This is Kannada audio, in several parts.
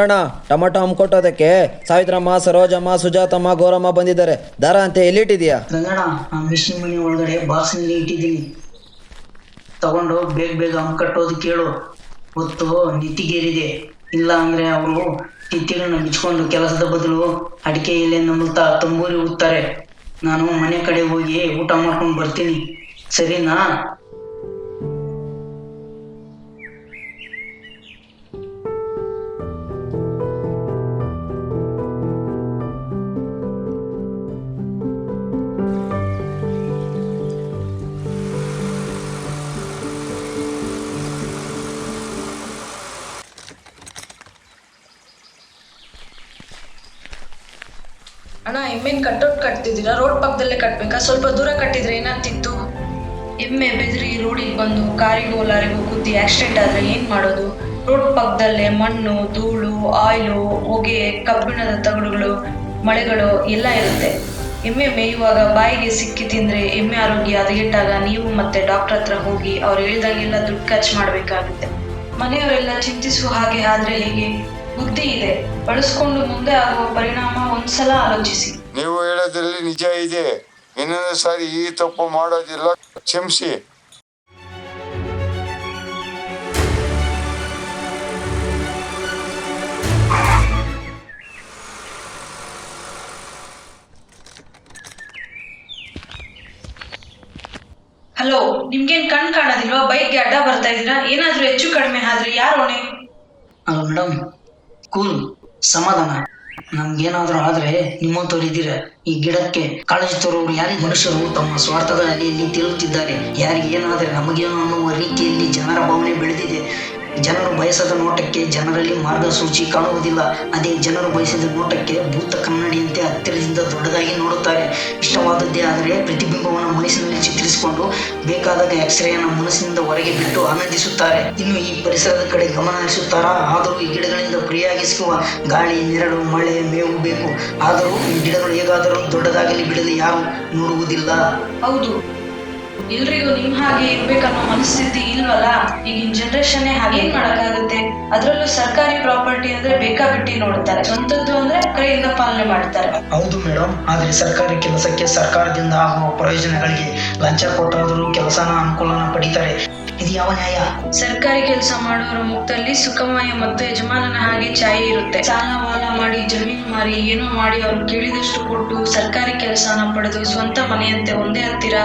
ಅಣ್ಣ ಟೊಮಟೊ ಹಮ್ಕೊಟ್ಟೋದಕ್ಕೆ ಸಾವಿತ್ರಮ್ಮ, ಸರೋಜಮ್ಮ, ಸುಜಾತಮ್ಮ, ಗೌರಮ್ಮ ಬಂದಿದ್ದಾರೆ. ದಾರ ಅಂತೆ ಎಲ್ಲಿಟ್ಟಿದ್ಯಾ? ಗಂಗಣ್ಣ, ಆ ಮಿಷಿನ್ ಮನೆ ಒಳಗಡೆ ಬಾಕ್ಸ್ನಲ್ಲಿ ಇಟ್ಟಿದ್ದೀನಿ. ತಗೊಂಡು ಬೇಗ ಬೇಗ ಕಟ್ಟೋದು ಕೇಳು. ಹೊತ್ತು ನೆತ್ತಿಗೇರಿದೆ. ಇಲ್ಲ ಅಂದ್ರೆ ಅವರು ಕಿತ್ತಿಗಳನ್ನ ಬಿಚ್ಕೊಂಡು ಕೆಲಸದ ಬದಲು ಅಡಿಕೆ ಎಲೆ ನಮ್ಮುತ್ತಾ ತಂಬೂರಿ ಊದ್ತಾರೆ. ನಾನು ಮನೆ ಕಡೆ ಹೋಗಿ ಊಟ ಮಾಡ್ಕೊಂಡು ಬರ್ತೀನಿ, ಸರಿನಾ? ಅಣ್ಣ, ಎಮ್ಮೆನ್ ಕಟ್ಟೋಟ್ ಕಟ್ತಿದ್ದೀರಾ? ರೋಡ್ ಪಕ್ಕದಲ್ಲೇ ಕಟ್ಬೇಕಾ? ಸ್ವಲ್ಪ ದೂರ ಕಟ್ಟಿದ್ರೆ ಏನಾಗ್ತಿತ್ತು? ಎಮ್ಮೆ ಬೆದರಿ ರೋಡಿಗೆ ಬಂದು ಕಾರಿಗೋ ಲಾರಿಗೋ ಗುದ್ದಿ ಆಕ್ಸಿಡೆಂಟ್ ಆದ್ರೆ ಏನ್ ಮಾಡೋದು? ರೋಡ್ ಪಕ್ಕದಲ್ಲೇ ಮಣ್ಣು, ಧೂಳು, ಆಯಿಲು, ಹೊಗೆ, ಕಬ್ಬಿಣದ ತಗಡುಗಳು, ಮಳೆಗಳು ಎಲ್ಲ ಇರುತ್ತೆ. ಎಮ್ಮೆ ಮೇಯುವಾಗ ಬಾಯಿಗೆ ಸಿಕ್ಕಿ ತಿಂದ್ರೆ ಎಮ್ಮೆ ಆರೋಗ್ಯ ಹದಗೆಟ್ಟಾಗ ನೀವು ಮತ್ತೆ ಡಾಕ್ಟರ್ ಹತ್ರ ಹೋಗಿ ಅವ್ರು ಹೇಳಿದಾಗೆಲ್ಲ ದುಡ್ಡು ಖರ್ಚು ಮಾಡ್ಬೇಕಾಗುತ್ತೆ. ಮನೆಯವರೆಲ್ಲ ಚಿಂತಿಸುವ ಹಾಗೆ ಆದ್ರೆ ಹೇಗೆ? ಬುದ್ಧಿ ಇದೆ, ಬಳಸ್ಕೊಂಡು ಮುಂದೆ ಆಗುವ ಪರಿಣಾಮ ಒಂದ್ಸಲ ಆಲೋಚಿಸಿ. ನೀವು ಹೇಳೋದ್ರಲ್ಲಿ ನಿಜ ಇದೆ. ಇನ್ನೊಂದು ಸಾರಿ ಈ ತಪ್ಪು ಮಾಡೋದಿಲ್ಲ, ಕ್ಷಮಿಸಿ. ಹಲೋ, ನಿಮ್ಗೇನ್ ಕಣ್ ಕಾಣೋದಿಲ್ವಾ? ಬೈಕ್ಗೆ ಅಡ್ಡ ಬರ್ತಾ ಇದೀರಾ? ಏನಾದ್ರೂ ಹೆಚ್ಚು ಕಡಿಮೆ ಆದ್ರೆ ಯಾರು ಹೊಣೆ? ಅಲ್ಲ ಮೇಡಮ್, ಕೂಲ್, ಸಮಾಧಾನ. ನಮ್ಗೇನಾದ್ರೂ ಆದ್ರೆ ನಿಮ್ಮಂತವ್ರು ಇದ್ದೀರ. ಈ ಗಿಡಕ್ಕೆ ಕಾಳಜಿ ತೋರುವವರು ಯಾರಿಗೆ? ಮನುಷ್ಯರು ತಮ್ಮ ಸ್ವಾರ್ಥದ ಅಲೆಯಲ್ಲಿ ತೇಲುತ್ತಿದ್ದಾರೆ. ಯಾರಿಗೆ ಏನಾದ್ರೆ ನಮಗೇನು ಅನ್ನುವ ರೀತಿಯಲ್ಲಿ ಜನರ ಭಾವನೆ ಬೆಳೆದಿದೆ. ಜನರು ಬಯಸದ ನೋಟಕ್ಕೆ ಜನರಲ್ಲಿ ಮಾರ್ಗಸೂಚಿ ಕಾಣುವುದಿಲ್ಲ. ಅದೇ ಜನರು ಬಯಸಿದ ನೋಟಕ್ಕೆ ಭೂತ ಕನ್ನಡಿಯಂತೆ ಹತ್ತಿರದಿಂದ ದೊಡ್ಡದಾಗಿ ನೋಡುತ್ತಾರೆ. ಇಷ್ಟವಾದದ್ದೇ ಆದರೆ ಪ್ರತಿಬಿಂಬವನ್ನು ಮನಸ್ಸಿನಲ್ಲಿ ಚಿತ್ರಿಸಿಕೊಂಡು ಬೇಕಾದಾಗ ಎಕ್ಸ್ರೇಯನ್ನು ಮನಸ್ಸಿನಿಂದ ಹೊರಗೆ ಬಿಟ್ಟು ಆನಂದಿಸುತ್ತಾರೆ. ಇನ್ನು ಈ ಪರಿಸರದ ಕಡೆ ಗಮನ ಹರಿಸುತ್ತಾರಾ? ಆದರೂ ಈ ಗಿಡಗಳಿಂದ ಪ್ರಿಯಾಗಿ ಸಿಗುವ ಗಾಳಿ, ನೆರಳು, ಮಳೆ, ಮೇವು ಬೇಕು. ಆದರೂ ಈ ಗಿಡಗಳು ಹೇಗಾದರೂ ದೊಡ್ಡದಾಗಲಿ ಬಿಡಲಿ ಯಾರು ನೋಡುವುದಿಲ್ಲ. ಹೌದು, ಎಲ್ರಿಗೂ ನಿಮ್ ಹಾಗೆ ಇರ್ಬೇಕನ್ನೋ ಮನಸ್ಥಿತಿ ಇಲ್ವಲ್ಲ. ಈಗಿನ ಜನರೇಷನ್ ಹಾಗೇನ್ ಮಾಡಕ್ಕಾಗುತ್ತೆ? ಅದ್ರಲ್ಲೂ ಸರ್ಕಾರಿ ಪ್ರಾಪರ್ಟಿ ಅಂದ್ರೆ ಬೇಕಾಬಿಟ್ಟಿ ನೋಡ್ತಾರೆ. ಸ್ವಂತದ್ದು ಅಂದ್ರೆ ಕೈಯಿಂದ ಪಾಲನೆ ಮಾಡ್ತಾರೆ. ಹೌದು ಮೇಡಮ್, ಆದ್ರೆ ಸರ್ಕಾರಿ ಕೆಲಸಕ್ಕೆ ಸರ್ಕಾರದಿಂದ ಆಗುವ ಪ್ರಯೋಜನಗಳಿಗೆ ಲಂಚ ಕೊಟ್ಟಾದರೂ ಕೆಲಸನ ಅನುಕೂಲನ ಪಡಿತಾರೆ. ಇದು ಯಾವ ನ್ಯಾಯ? ಸರ್ಕಾರಿ ಕೆಲಸ ಮಾಡೋರ ಮುಖದಲ್ಲಿ ಸುಖಮಯ ಮತ್ತು ಯಜಮಾನನ ಹಾಗೆ ಛಾಯೆ ಇರುತ್ತೆ. ಸಾಲ ವಾಲ ಮಾಡಿ, ಜಮೀನು ಮಾರಿ, ಏನೋ ಮಾಡಿ ಅವ್ರು ಕೇಳಿದಷ್ಟು ಕೊಟ್ಟು ಸರ್ಕಾರಿ ಕೆಲಸನ ಪಡೆದು ಸ್ವಂತ ಮನೆಯಂತೆ ಒಂದೇ ಹತ್ತಿರ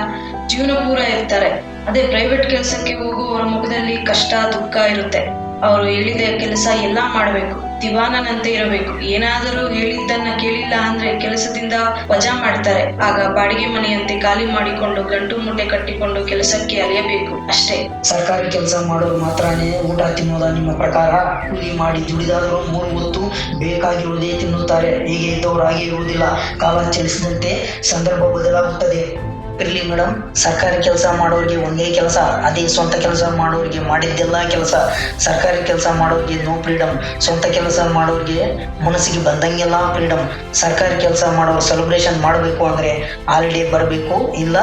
ಜೀವನ ಪೂರ ಇರ್ತಾರೆ. ಅದೇ ಪ್ರೈವೇಟ್ ಕೆಲಸಕ್ಕೆ ಹೋಗುವವರ ಮುಖದಲ್ಲಿ ಕಷ್ಟ, ದುಃಖ ಇರುತ್ತೆ. ಅವರು ಹೇಳಿದ ಕೆಲಸ ಎಲ್ಲಾ ಮಾಡ್ಬೇಕು, ದಿವಾನನಂತೆ ಇರಬೇಕು. ಏನಾದರೂ ಹೇಳಿದ್ದನ್ನ ಕೇಳಿಲ್ಲ ಅಂದ್ರೆ ಕೆಲಸದಿಂದ ವಜಾ ಮಾಡ್ತಾರೆ. ಆಗ ಬಾಡಿಗೆ ಮನೆಯಂತೆ ಖಾಲಿ ಮಾಡಿಕೊಂಡು ಗಂಟು ಮೂಟೆ ಕಟ್ಟಿಕೊಂಡು ಕೆಲಸಕ್ಕೆ ಅಲೆಯಬೇಕು ಅಷ್ಟೇ. ಸರ್ಕಾರಿ ಕೆಲಸ ಮಾಡೋರು ಮಾತ್ರನೇ ಊಟ ತಿನ್ನೋದ ನಿಮ್ಮ ಪ್ರಕಾರ? ಕೂಲಿ ಮಾಡಿ ದುಡಿದಾದರೂ 3 ಹೊತ್ತು ಬೇಕಾಗಿರುವುದೇ ತಿನ್ನುತ್ತಾರೆ. ಹೀಗೆ ಇದ್ದವರು ಹಾಗೆ ಇರುವುದಿಲ್ಲ. ಕಾಲ ಚಲಿಸಿದಂತೆ ಸಂದರ್ಭ ಬದಲಾಗುತ್ತದೆ. ಇರ್ಲಿ ಮೇಡಮ್, ಸರ್ಕಾರಿ ಕೆಲಸ ಮಾಡೋರಿಗೆ ಒಂದೇ ಕೆಲಸ, ಅದೇ ಸ್ವಂತ ಕೆಲಸ ಮಾಡೋರಿಗೆ ಮಾಡಿದ್ದೆಲ್ಲ ಕೆಲಸ. ಸರ್ಕಾರಿ ಕೆಲಸ ಮಾಡೋರಿಗೆ ನೋ ಫ್ರೀಡಮ್, ಸ್ವಂತ ಕೆಲಸ ಮಾಡೋರಿಗೆ ಮನಸ್ಸಿಗೆ ಬಂದಂಗೆಲ್ಲ ಫ್ರೀಡಮ್. ಸರ್ಕಾರಿ ಕೆಲಸ ಮಾಡೋರು ಸೆಲೆಬ್ರೇಷನ್ ಮಾಡಬೇಕು ಅಂದ್ರೆ ಹಾಲಿಡೇ ಬರಬೇಕು, ಇಲ್ಲ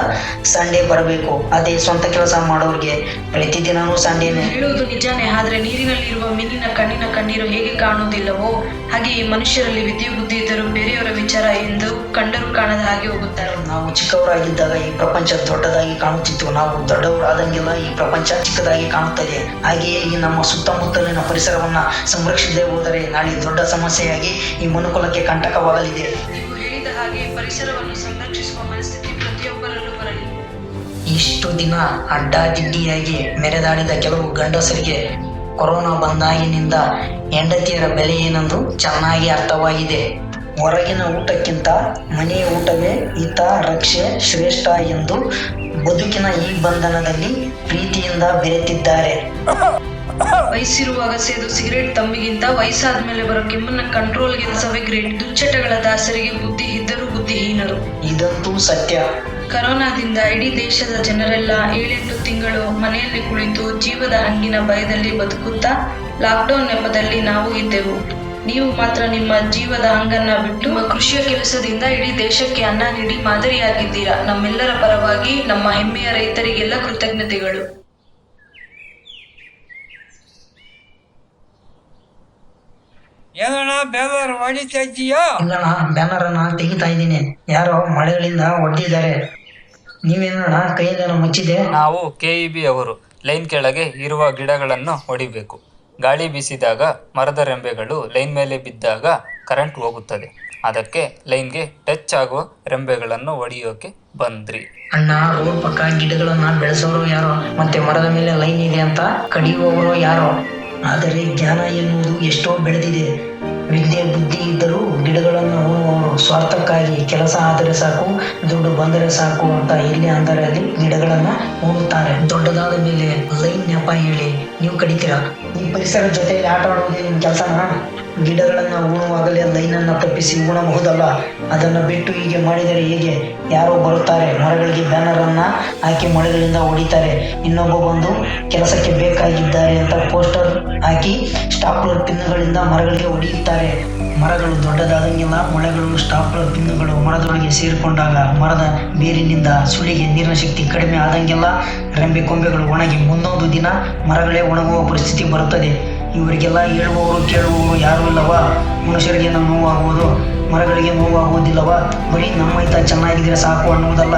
ಸಂಡೇ ಬರಬೇಕು. ಅದೇ ಸ್ವಂತ ಕೆಲಸ ಮಾಡೋರಿಗೆ ಪ್ರತಿದಿನನೂ ಸಂಡೇನೆ. ಹೇಳುವುದು ನಿಜಾನೇ, ಆದ್ರೆ ನೀರಿನಲ್ಲಿರುವ ಮೀನಿನ ಕಣ್ಣಿನ ಕಣ್ಣೀರು ಹೇಗೆ ಕಾಣುವುದಿಲ್ಲವೋ ಹಾಗೆ ಈ ಮನುಷ್ಯರಲ್ಲಿ ವಿದ್ಯೆ ಬುದ್ಧಿ ಇದ್ದರೂ ಬೇರೆಯವರ ವಿಚಾರ ಎಂದು ಕಂಡರೂ ಕಾಣದ ಹಾಗೆ ಹೋಗುತ್ತಾರೆ. ನಾವು ಚಿಕ್ಕವರಾಗಿದ್ದಾಗ ಈ ಪ್ರಪಂಚ ದೊಡ್ಡದಾಗಿ ಕಾಣುತ್ತಿತ್ತು. ನಾವು ದೊಡ್ಡವರಾದಂಗೆಲ್ಲ ಈ ಪ್ರಪಂಚ ಚಿಕ್ಕದಾಗಿ ಕಾಣುತ್ತದೆ. ಹಾಗೆಯೇ ಈ ನಮ್ಮ ಸುತ್ತಮುತ್ತಲಿನ ಪರಿಸರವನ್ನ ಸಂರಕ್ಷಿಸದೆ ಹೋದರೆ ನಾಳೆ ದೊಡ್ಡ ಸಮಸ್ಯೆಯಾಗಿ ಈ ಮನುಕುಲಕ್ಕೆ ಕಂಟಕವಾಗಲಿದೆ. ನೀವು ಹೇಳಿದ ಹಾಗೆ ಪರಿಸರವನ್ನು ಸಂರಕ್ಷಿಸುವ ಮನಸ್ಥಿತಿ ಪ್ರತಿಯೊಬ್ಬರಲ್ಲೂ ಬರಲಿ. ಇಷ್ಟು ದಿನ ಅಡ್ಡಾದಿಡ್ಡಿಯಾಗಿ ಮೆರೆದಾಡಿದ ಕೆಲವು ಗಂಡಸರಿಗೆ ಕೊರೋನಾ ಬಂದಾಗಿನಿಂದ ಹೆಂಡತಿಯರ ಬೆಲೆ ಏನೆಂದು ಚೆನ್ನಾಗಿ ಅರ್ಥವಾಗಿದೆ. ಹೊರಗಿನ ಊಟಕ್ಕಿಂತ ಮನೆಯ ಊಟವೇ ಹಿತ, ರಕ್ಷೆ ಶ್ರೇಷ್ಠ ಎಂದು ಬದುಕಿನ ಈ ಬಂಧನದಲ್ಲಿ ಪ್ರೀತಿಯಿಂದ ಬೆರೆತಿದ್ದಾರೆ. ವಯಸ್ಸಿರುವಾಗ ಸೇದು ಸಿಗರೇಟ್ ತಮ್ಮಿಗಿಂತ ವಯಸ್ಸಾದ್ಮೇಲೆ ಬರೋ ಕೆಮ್ಮನ್ನ ಕಂಟ್ರೋಲ್ ಗೆಲ್ಸವೇ ಗ್ರೇಟ್. ದುಶ್ಚಟಗಳ ದಾಸರಿಗೆ ಬುದ್ಧಿ ಇದ್ದರೂ ಬುದ್ಧಿಹೀನರು. ಇದಂತೂ ಸತ್ಯ. ಕರೋನಾದಿಂದ ಇಡೀ ದೇಶದ ಜನರೆಲ್ಲ 7-8 ತಿಂಗಳು ಮನೆಯಲ್ಲಿ ಕುಳಿತು ಜೀವದ ಹಂಗಿನ ಭಯದಲ್ಲಿ ಬದುಕುತ್ತಾ ಲಾಕ್ಡೌನ್ ನೆಪದಲ್ಲಿ ನಾವು ಇದ್ದೆವು. ನೀವು ಮಾತ್ರ ನಿಮ್ಮ ಜೀವದ ಹಂಗನ್ನ ಬಿಟ್ಟು ನಿಮ್ಮ ಕೃಷಿಯ ಕೆಲಸದಿಂದ ಇಡೀ ದೇಶಕ್ಕೆ ಅನ್ನ ನೀಡಿ ಮಾದರಿಯಾಗಿದ್ದೀರಾ. ನಮ್ಮೆಲ್ಲರ ಪರವಾಗಿ ನಮ್ಮ ಹೆಮ್ಮೆಯ ರೈತರಿಗೆಲ್ಲ ಕೃತಜ್ಞತೆಗಳು. ಏನಣ್ಣ ಬೇಲರ್ ಹೊಡಿತಾ ಇದೀಯಾ? ಇಲ್ಲಣ್ಣ ಬ್ಯಾನರ್ ಅನ್ನ ತೆಗಿತಾ ಇದ್ದೀನಿ. ಯಾರೋ ಮಳೆಗಳಿಂದ ಹೊಡೆದಿದ್ದಾರೆ. ನೀವೇನಣ್ಣ ಕೈಯಲ್ಲೇನೋ ಮುಚ್ಚಿದೆ? ನಾವು KEB ಅವರು ಲೈನ್ ಕೆಳಗೆ ಇರುವ ಗಿಡಗಳನ್ನು ಹೊಡಿಬೇಕು. ಗಾಳಿ ಬೀಸಿದಾಗ ಮರದ ರೆಂಬೆಗಳು ಲೈನ್ ಮೇಲೆ ಬಿದ್ದಾಗ ಕರೆಂಟ್ ಹೋಗುತ್ತದೆ. ಅದಕ್ಕೆ ಲೈನ್ಗೆ ಟಚ್ ಆಗುವ ರೆಂಬೆಗಳನ್ನು ಹೊಡೆಯೋಕೆ ಬಂದ್ರಿ. ಅಣ್ಣ, ರೋಡ್ ಪಕ್ಕ ಗಿಡಗಳನ್ನ ಬೆಳೆಸೋರು ಯಾರೋ, ಮತ್ತೆ ಮರದ ಮೇಲೆ ಲೈನ್ ಇದೆ ಅಂತ ಕಡಿಯುವವರು ಯಾರೋ. ಆದರೆ ಜ್ಞಾನ ಎನ್ನುವುದು ಎಷ್ಟೋ ಬೆಳೆದಿದೆ. ವಿದ್ಯೆ ಬುದ್ಧಿ ಇದ್ದರೂ ಗಿಡಗಳನ್ನು ಉಣ್ಣುವವರು ಸ್ವಾರ್ಥಕ್ಕಾಗಿ ಕೆಲಸ ಆದರೆ ಸಾಕು, ದುಡ್ಡು ಬಂದರೆ ಸಾಕು ಅಂತ ಎಲ್ಲಿ ಅಂದರೆ ಅಲ್ಲಿ ಗಿಡಗಳನ್ನ ಉಣ್ಣುತ್ತಾರೆ. ದೊಡ್ಡದಾದ ಮೇಲೆ ಲೈನ್ ನೆಪ ಹೇಳಿ ನೀವು ಕಡಿತೀರಾ? ಈ ಪರಿಸರ ಜೊತೆಯಲ್ಲಿ ಆಟ ಆಡುವುದೇ ನಿಮ್ಮ ಕೆಲಸನಾ? ಗಿಡಗಳನ್ನ ಉಣ್ಣುವಾಗಲೇ ಲೈನನ್ನು ತಪ್ಪಿಸಿ ಉಣಬಹುದಲ್ಲ. ಅದನ್ನು ಬಿಟ್ಟು ಹೀಗೆ ಮಾಡಿದರೆ ಹೇಗೆ? ಯಾರೋ ಬರುತ್ತಾರೆ, ಮರಗಳಿಗೆ ಬ್ಯಾನರ್ ಅನ್ನ ಹಾಕಿ ಮಳೆಗಳಿಂದ ಹೊಡಿತಾರೆ. ಇನ್ನೊಬ್ಬ ಬಂದು ಕೆಲಸಕ್ಕೆ ಬೇಕಾಗಿದ್ದಾರೆ ಅಂತ ಪೋಸ್ಟರ್ ಹಾಕಿ ಸ್ಟಾಪ್ಲರ್ ಪಿನ್ಗಳಿಂದ ಮರಗಳಿಗೆ ಹೊಡೆಯುತ್ತಾರೆ. ಮರಗಳು ದೊಡ್ಡದಾದಂಗೆಲ್ಲ ಮೊಳೆಗಳು ಸ್ಟಾಪ್ಲರ್ ಪಿನ್ನುಗಳು ಮರದೊಳಗೆ ಸೇರಿಕೊಂಡಾಗ ಮರದ ಬೇರಿನಿಂದ ಸುಳಿಗೆ ನೀರಿನ ಶಕ್ತಿ ಕಡಿಮೆ ಆದಂಗೆಲ್ಲ ರೆಂಬೆ ಕೊಂಬೆಗಳು ಒಣಗಿ ಮುಂದೊಂದು ದಿನ ಮರಗಳೇ ಒಣಗುವ ಪರಿಸ್ಥಿತಿ ಬರುತ್ತದೆ. ಇವರಿಗೆಲ್ಲ ಹೇಳುವವರು ಕೇಳುವವರು ಯಾರೂ ಇಲ್ಲವಾ? ಮನುಷ್ಯರಿಗೆ ನೋವಾಗುವುದು, ಮರಗಳಿಗೆ ನೋವಾಗುವುದಿಲ್ಲವಾ? ಬರೀ ನಮ್ಮ ಹಿತ ಚೆನ್ನಾಗಿದ್ರೆ ಸಾಕು ಅನ್ನುವುದಲ್ಲ,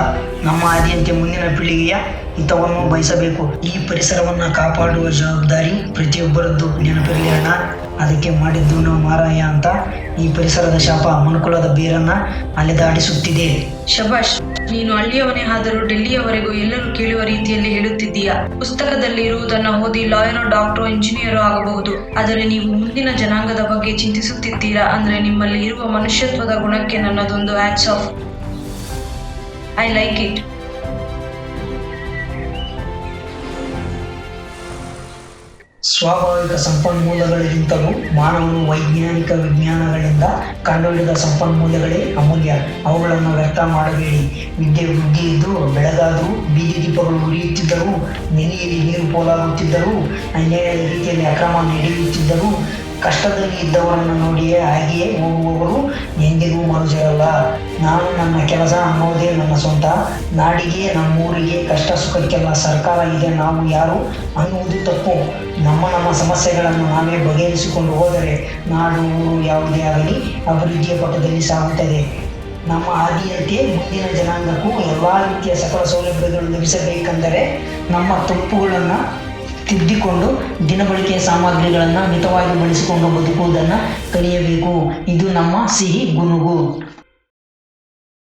ನಮ್ಮ ಆದಿಯಂತೆ ಮುಂದಿನ ಪೀಳಿಗೆಯ ಹಿತವನ್ನು ಬಯಸಬೇಕು. ಈ ಪರಿಸರವನ್ನು ಕಾಪಾಡುವ ಜವಾಬ್ದಾರಿ ಪ್ರತಿಯೊಬ್ಬರದ್ದು. ನೆನಪಿರಲಿ ಅಣ್ಣ, ಅದಕ್ಕೆ ಮಾಡಿದ್ದು ನಾವು ಮಾರಾಯ ಅಂತ ಈ ಪರಿಸರದ ಶಾಪ ಮನುಕುಲದ ಬೇರನ್ನ ಅಲೆದಾಡಿಸುತ್ತಿದೆ. ಶಬಾಷ್, ನೀನು ಹಳ್ಳಿಯವನೇ ಆದರೂ ಡೆಲ್ಲಿಯವರೆಗೂ ಎಲ್ಲರೂ ಕೇಳುವ ರೀತಿಯಲ್ಲಿ ಹೇಳುತ್ತಿದ್ದೀಯಾ. ಪುಸ್ತಕದಲ್ಲಿ ಇರುವುದನ್ನ ಓದಿ ಲಾಯರೋ, ಡಾಕ್ಟರೋ, ಇಂಜಿನಿಯರೋ ಆಗಬಹುದು. ಆದರೆ ನೀವು ಮುಂದಿನ ಜನಾಂಗದ ಬಗ್ಗೆ ಚಿಂತಿಸುತ್ತಿದ್ದೀರಾ ಅಂದ್ರೆ ನಿಮ್ಮಲ್ಲಿ ಇರುವ ಮನುಷ್ಯತ್ವದ ಗುಣಕ್ಕೆ ನನ್ನದೊಂದು hats off. I like it. ಸ್ವಾಭಾವಿಕ ಸಂಪನ್ಮೂಲಗಳಿಗಿಂತಲೂ ಮಾನವನು ವೈಜ್ಞಾನಿಕ ವಿಜ್ಞಾನಗಳಿಂದ ಕಂಡುಹಿಡಿದ ಸಂಪನ್ಮೂಲಗಳೇ ಅಮೂಲ್ಯ. ಅವುಗಳನ್ನು ವ್ಯರ್ಥ ಮಾಡಬೇಡಿ. ವಿದ್ಯೆ ಬುದ್ಧಿ ಇದ್ದು ಬೆಳಗಾದರೂ, ಬೀದಿ ದೀಪಗಳು ಉರಿಯುತ್ತಿದ್ದರೂ, ನೆನೆಯಲ್ಲಿ ನೀರು ಪೋಲಾಗುತ್ತಿದ್ದರೂ, ಅನ್ಯಾಯದ ರೀತಿಯಲ್ಲಿ ಅಕ್ರಮ ನಡೆಯುತ್ತಿದ್ದರೂ, ಕಷ್ಟದಲ್ಲಿ ಇದ್ದವರನ್ನು ನೋಡಿಯೇ ಹಾಗೆಯೇ ಹೋಗುವವರು ಎಂದಿಗೂ ಮನುಷ್ಯರಲ್ಲ. ನಾನು ನನ್ನ ಕೆಲಸ ಅನ್ನೋದೇ ನನ್ನ ಸ್ವಂತ. ನಾಡಿಗೆ, ನಮ್ಮೂರಿಗೆ, ಕಷ್ಟ ಸುಖಕ್ಕೆಲ್ಲ ಸರ್ಕಾರ ಇದೆ, ನಾವು ಯಾರು ಅನ್ನುವುದು ತಪ್ಪು. ನಮ್ಮ ಸಮಸ್ಯೆಗಳನ್ನು ನಾವೇ ಬಗೆಹರಿಸಿಕೊಂಡು ಹೋದರೆ ನಾಡು, ಊರು ಯಾವುದೇ ಆಗಲಿ ಅಭಿವೃದ್ಧಿಯ ಪಥದಲ್ಲಿ ಸಾಗುತ್ತದೆ. ನಮ್ಮ ಆದಿಯಂತೆ ಮುಂದಿನ ಜನಾಂಗಕ್ಕೂ ಎಲ್ಲ ರೀತಿಯ ಸಕಲ ಸೌಲಭ್ಯಗಳು ಲಭಿಸಬೇಕೆಂದರೆ ನಮ್ಮ ತಪ್ಪುಗಳನ್ನು ತಿದ್ದಿಕೊಂಡು ದಿನಬಳಕೆಯ ಸಾಮಗ್ರಿಗಳನ್ನು ಮಿತವಾಗಿ ಬಳಸಿಕೊಂಡು ಬದುಕುವುದನ್ನು ಕಲಿಯಬೇಕು. ಇದು ನಮ್ಮ ಸಿಹಿ ಗುನುಗು.